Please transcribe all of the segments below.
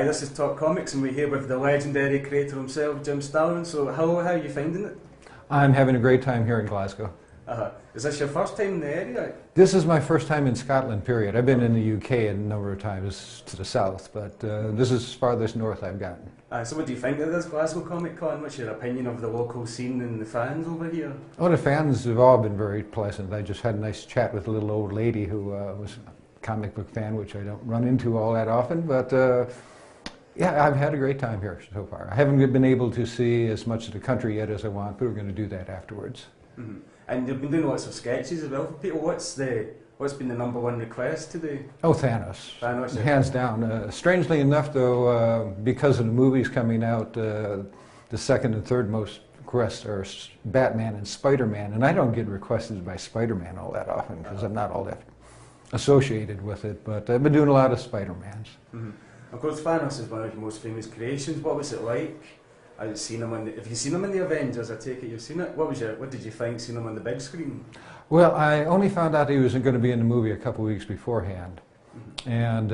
this is Talk Comics, and we're here with the legendary creator himself, Jim Starlin. So how are you finding it? I'm having a great time here in Glasgow. Is this your first time in the area? This is my first time in Scotland, period. I've been in the UK a number of times to the south, but this is farthest north I've gotten. So what do you think of this Glasgow Comic Con? What's your opinion of the local scene and the fans over here? Oh, the fans have all been very pleasant. I just had a nice chat with a little old lady who was a comic book fan, which I don't run into all that often, but yeah, I've had a great time here so far. I haven't been able to see as much of the country yet as I want, but we're going to do that afterwards. Mm-hmm. And you've been doing lots of sketches as well for people. What's been the #1 request today? Oh, Thanos. Thanos, yeah. Hands down. Strangely enough, though, because of the movies coming out, the second and third most requests are Batman and Spider-Man, and I don't get requested by Spider-Man all that often because I'm not all that associated with it, but I've been doing a lot of Spider-Mans. Mm-hmm. Of course, Thanos is one of your most famous creations. What was it like? Have you seen him in the Avengers? I take it you've seen it. What did you think seeing him on the big screen? Well, I only found out he was going to be in the movie a couple of weeks beforehand. Mm-hmm. And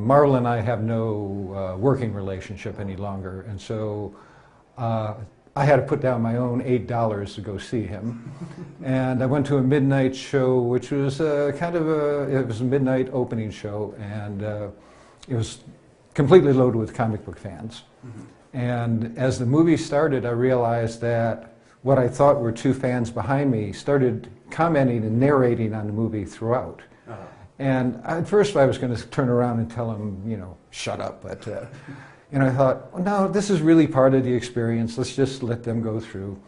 Marvel and I have no working relationship any longer, and so I had to put down my own $8 to go see him. And I went to a midnight show, which was it was a midnight opening show, and it was completely loaded with comic book fans. Mm-hmm. And as the movie started, I realized that what I thought were two fans behind me started commenting and narrating on the movie throughout. Uh-huh. And at first I was going to turn around and tell them, shut up. But and I thought, well, no, this is really part of the experience. Let's just let them go through.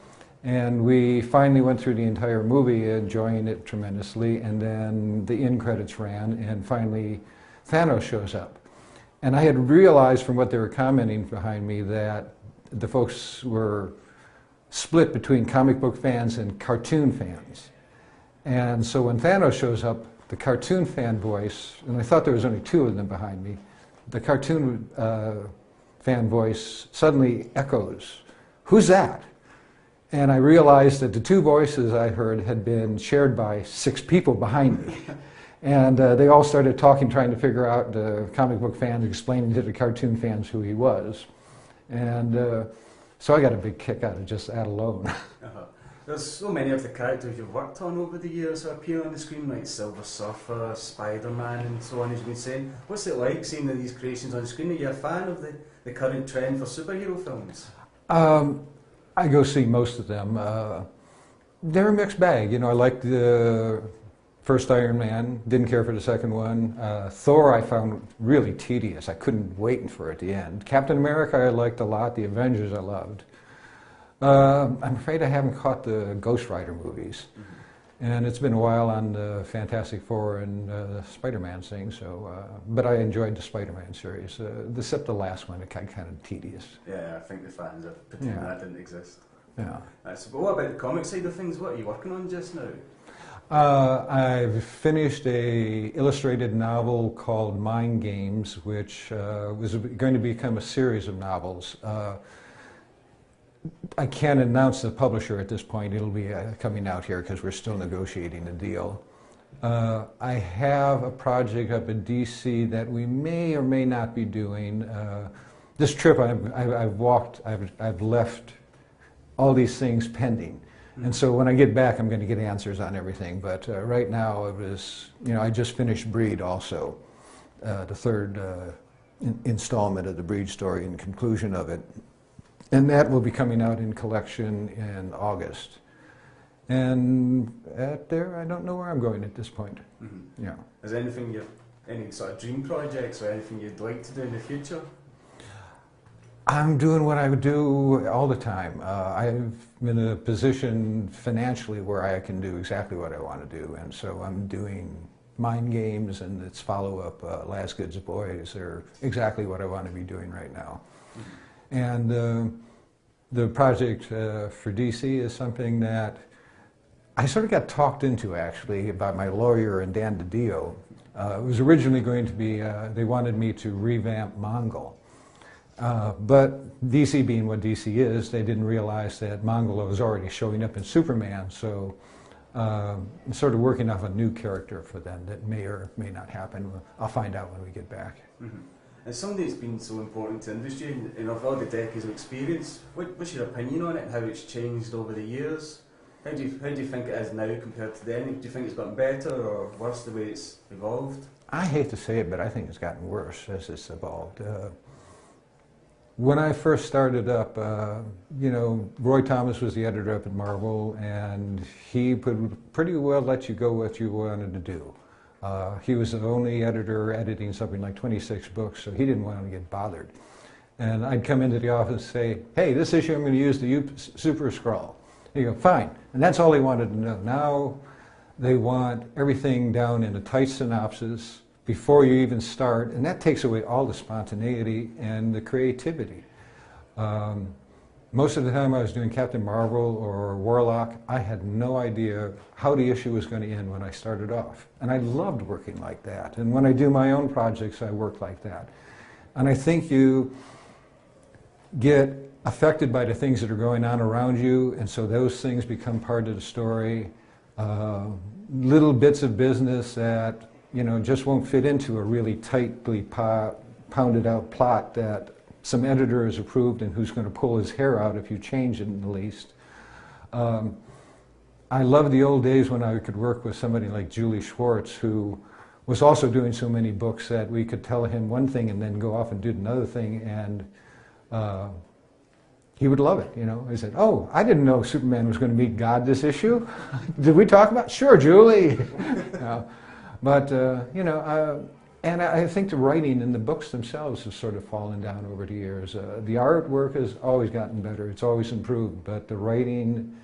And we finally went through the entire movie, enjoying it tremendously. And then the end credits ran, and finally Thanos shows up. And I had realized from what they were commenting behind me that the folks were split between comic book fans and cartoon fans. And so when Thanos shows up, the cartoon fan voice, and I thought there was only two of them behind me, the cartoon fan voice suddenly echoes, "Who's that?" And I realized that the two voices I heard had been shared by 6 people behind me. And they all started talking, trying to figure out, the comic book fans explaining to the cartoon fans who he was. And so I got a big kick out of just that alone. Uh-huh. There's so many of the characters you've worked on over the years who appear on the screen, like Silver Surfer, Spider-Man, and so on, as you've been saying. What's it like seeing these creations on screen? Are you a fan of the current trend for superhero films? I go see most of them. They're a mixed bag. I like the first Iron Man, didn't care for the second one. Thor I found really tedious. I couldn't wait for it at the end. Captain America I liked a lot. The Avengers I loved. I'm afraid I haven't caught the Ghost Rider movies. Mm-hmm. And it's been a while on the Fantastic Four and Spider-Man thing, but I enjoyed the Spider-Man series. Except the last one, it got kind of tedious. Yeah, I think the fans have pretended that didn't exist. Yeah. But what about the comic side of things? What are you working on just now? I've finished a illustrated novel called Mind Games, which was going to become a series of novels. I can't announce the publisher at this point. It'll be coming out here because we're still negotiating the deal. I have a project up in DC that we may or may not be doing. This trip I've left all these things pending. And so when I get back, I'm going to get answers on everything. But right now, I just finished Breed also, the third installment of the Breed story and conclusion of it. And that will be coming out in collection in August. And I don't know where I'm going at this point. Mm-hmm. Yeah. Is there any sort of dream projects or anything you'd like to do in the future? I'm doing what I would do all the time. I'm in a position financially where I can do exactly what I want to do, and so I'm doing Mind Games and its follow-up, Last Goods Boys, are exactly what I want to be doing right now. Mm-hmm. And the project for DC is something that I sort of got talked into, actually, by my lawyer and Dan DiDio. It was originally going to be, they wanted me to revamp Mongol. But DC being what DC is, they didn't realize that Mongol was already showing up in Superman, so I'm sort of working off a new character for them that may or may not happen. I'll find out when we get back. Mm-hmm. As somebody that's been so important to the industry, and of all the decades of experience, what's your opinion on it and how it's changed over the years? How do you think it is now compared to then? Do you think it's gotten better or worse the way it's evolved? I hate to say it, but I think it's gotten worse as it's evolved. When I first started up, you know, Roy Thomas was the editor up at Marvel, and he would pretty well let you go what you wanted to do. He was the only editor editing something like 26 books, so he didn't want to get bothered. And I'd come into the office and say, hey, this issue I'm going to use the Super Scroll. He'd go, fine. And that's all they wanted to know. Now they want everything down in a tight synopsis before you even start, and that takes away all the spontaneity and the creativity. Most of the time I was doing Captain Marvel or Warlock, I had no idea how the issue was going to end when I started off. And I loved working like that. And when I do my own projects, I work like that. And I think you get affected by the things that are going on around you, and so those things become part of the story. Little bits of business that, you know, just won't fit into a really tightly pounded out plot that some editor has approved and who's going to pull his hair out if you change it in the least. I love the old days when I could work with somebody like Julie Schwartz, who was also doing so many books that we could tell him one thing and then go off and do another thing, and he would love it, you know. He said, oh, I didn't know Superman was going to meet God this issue. Did we talk about it? Sure, Julie. But, you know, and I think the writing in the books themselves has sort of fallen down over the years. The artwork has always gotten better. It's always improved. But the writing,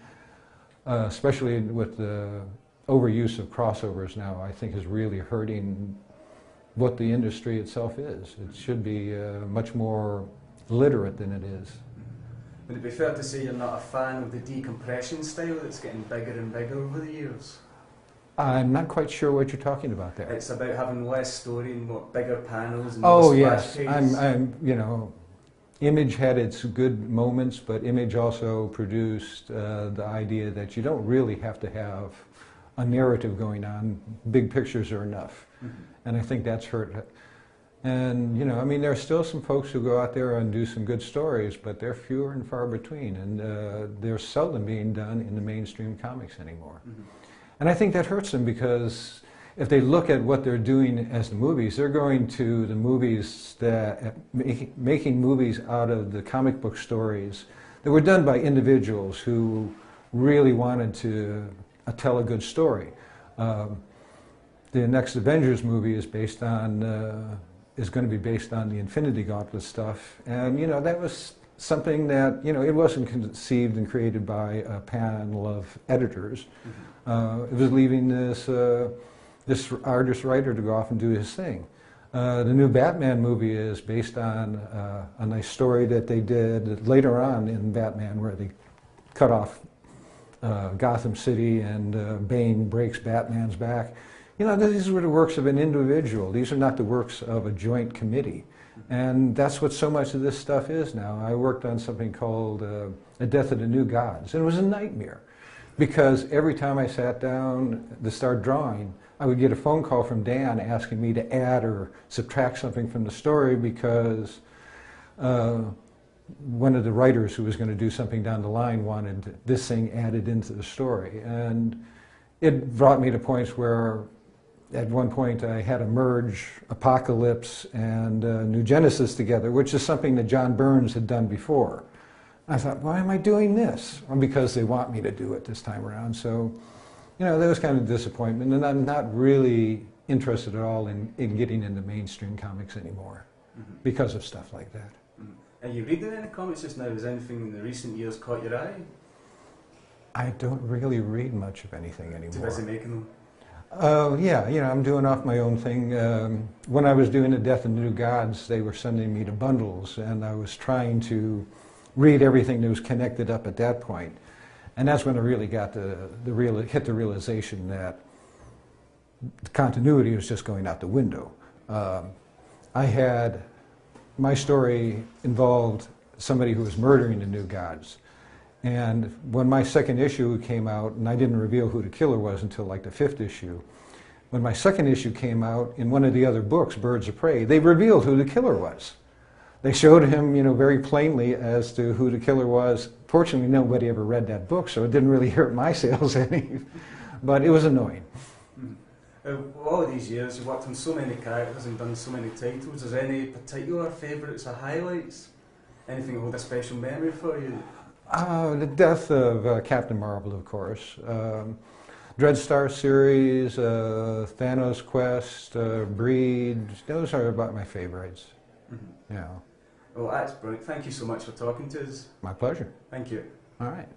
especially with the overuse of crossovers now, I think is really hurting what the industry itself is. It should be much more literate than it is. Would it be fair to say you're not a fan of the decompression style that's getting bigger and bigger over the years? I'm not quite sure what you're talking about there. It's about having less story and more bigger panels and oh more yes, splash pages. I'm, you know, Image had its good moments, but Image also produced the idea that you don't really have to have a narrative going on. Big pictures are enough. Mm-hmm. And I think that's hurt. And, you know, I mean, there are still some folks who go out there and do some good stories, but they're fewer and far between, and they're seldom being done in the mainstream comics anymore. Mm-hmm. And I think that hurts them, because if they look at what they're doing as the movies, they're going to the movies that, making movies out of the comic book stories that were done by individuals who really wanted to tell a good story. The next Avengers movie is based on, is going to be based on the Infinity Gauntlet stuff, and you know, that was something that, you know, it wasn't conceived and created by a panel of editors. Mm-hmm. It was leaving this this artist-writer to go off and do his thing. The new Batman movie is based on a nice story that they did later on in Batman, where they cut off Gotham City and Bane breaks Batman's back. You know, these were the works of an individual. These are not the works of a joint committee. And that's what so much of this stuff is now. I worked on something called The Death of the New Gods, and it was a nightmare, because every time I sat down to start drawing, I would get a phone call from Dan asking me to add or subtract something from the story, because one of the writers who was going to do something down the line wanted this thing added into the story. And it brought me to points where at one point I had to merge Apocalypse and New Genesis together, which is something that John Burns had done before. I thought, why am I doing this? Well, because they want me to do it this time around. So, you know, there was kind of disappointment, and I'm not really interested at all in getting into mainstream comics anymore, mm-hmm. because of stuff like that. Mm-hmm. Are you reading any comics just now? Has anything in the recent years caught your eye? I don't really read much of anything anymore. Too busy making them? Yeah, you know, I'm doing off my own thing. When I was doing The Death of the New Gods, they were sending me to bundles, and I was trying to read everything that was connected up at that point. And that's when I really got hit the realization that the continuity was just going out the window. My story involved somebody who was murdering the New Gods. And when my second issue came out, and I didn't reveal who the killer was until like the 5th issue, when my second issue came out, in one of the other books, Birds of Prey, they revealed who the killer was. They showed him, very plainly as to who the killer was. Fortunately, nobody ever read that book, so it didn't really hurt my sales any. But it was annoying. All these years, you've worked on so many characters and done so many titles. Is there any particular favourites or highlights? Anything that hold a special memory for you? The death of Captain Marvel, of course. Dreadstar series, Thanos Quest, Breed, those are about my favorites. Well, that's brilliant. Thank you so much for talking to us. My pleasure. Thank you. All right.